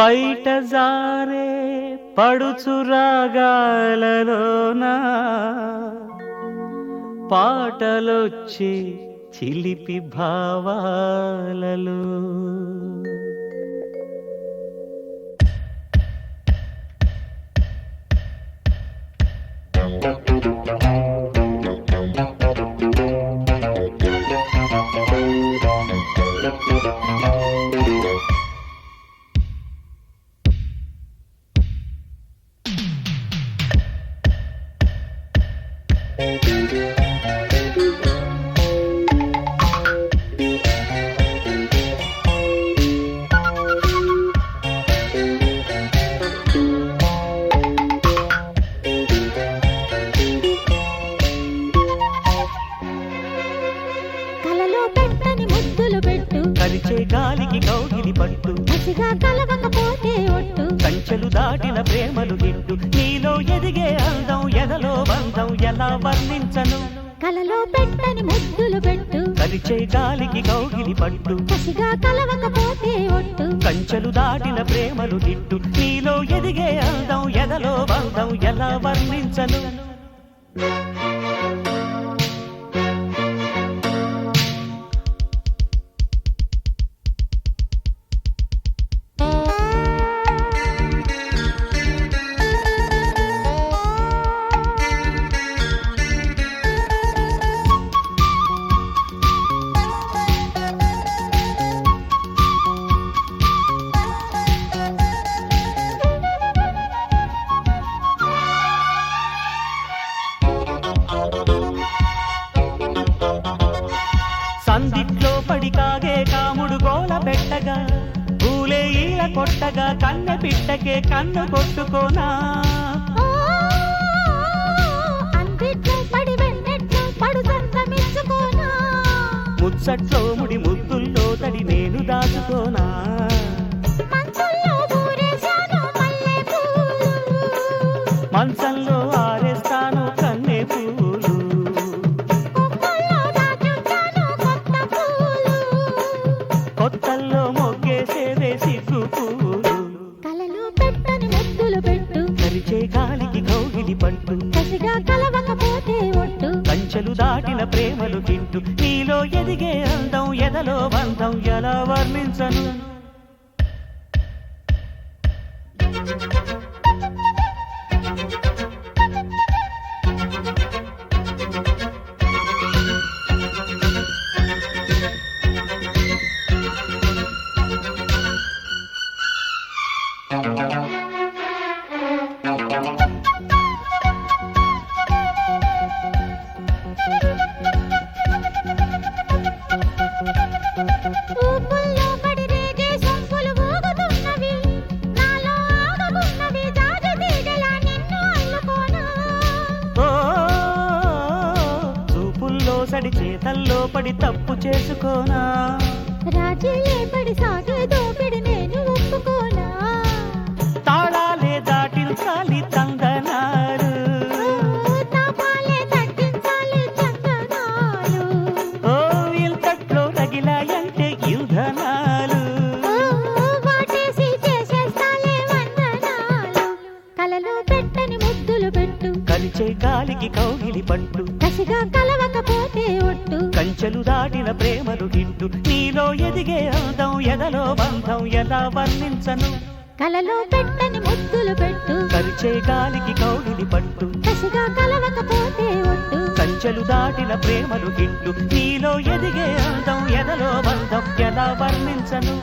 పైట జారే పడుచు రాగాలలోన పాటలొచ్చి చిలిపి భావాలలో కలిచే గాలికి కౌగిలి పట్టు కలవకపోతే ఒట్టు కంచెలు దాటిన ప్రేమలు గిట్టు నీలో ఎదిగే అందం ఎదలో బంధం ఎలా వర్ణించను కలలో పెట్టని ముద్దులు పెట్టు కలిచే గాలికి కౌగిలి పట్టు కసిగా కలవకపోతే ఒట్టు కంచెలు దాటిన ప్రేమలు గిట్టు నీలో ఎదిగే అందం ఎదలో బంధం ఎలా వర్ణించను సందిట్లో పడి కాగే కాముడు గోల పెట్టగా పూలే ఈల కొట్టగా కన్నె పిట్టకే కన్ను కొట్టుకోనా ముచ్చట్లో ముడి ముద్దుల్లో తడి నేను దాచుకోనా మంచంలో ఆరేస్తాను కన్నె పూలు కొత్తల్లో మొగ్గేసేదే సిగ్గు పూలు కలలో పెట్టని ముద్దులు పెట్టు కలిచే గాలికి కౌగిలి పట్టు కసిగా కలవకపోతే ఒట్టు కంచెలు దాటిన ప్రేమలు తింటూ నీలో ఎదిగే అందం ఎదలో బంధం ఎలా వర్ణించను ఊపుల్లో పడి రేగే సొంపులు ఊగుతున్నవి నాలో ఆగగున్నవి జాజి తీగలా నిన్ను అల్లుకోనా ఓ చూపుల్లో సడి చేతల్లో పడి తప్పు చేసుకోనా రాజీలే పడి సాగే దోపిడి నేను ఒప్పుకోనా తాళాలే దాటించాలి తందనాలు తాపాలే తగ్గించాలి చందనాలు ఓ ఇంతట్లో రగిలాయంటే ఇంధనాలు వాటేసి చేసేస్తాలే వందనాలు కలలో పెట్టని ముద్దులు పెట్టు కలిచే గాలికి కౌగిలి పట్టు కసిగా కలవకపోతే ఒట్టు కంచెలు దాటిన ప్రేమలు గిట్టు నీలో ఎదిగే అందం ఎదలో బంధం ఎలా వర్ణించను కలలో పెట్టని ముద్దులు పెట్టు కలిచే గాలికి కౌగిలి పట్టు కసిగా కలవకపోతే ఒట్టు కంచెలు దాటిన ప్రేమలు గిట్టు నీలో ఎదిగే అందం ఎదలో బంధం ఎలా వర్ణించను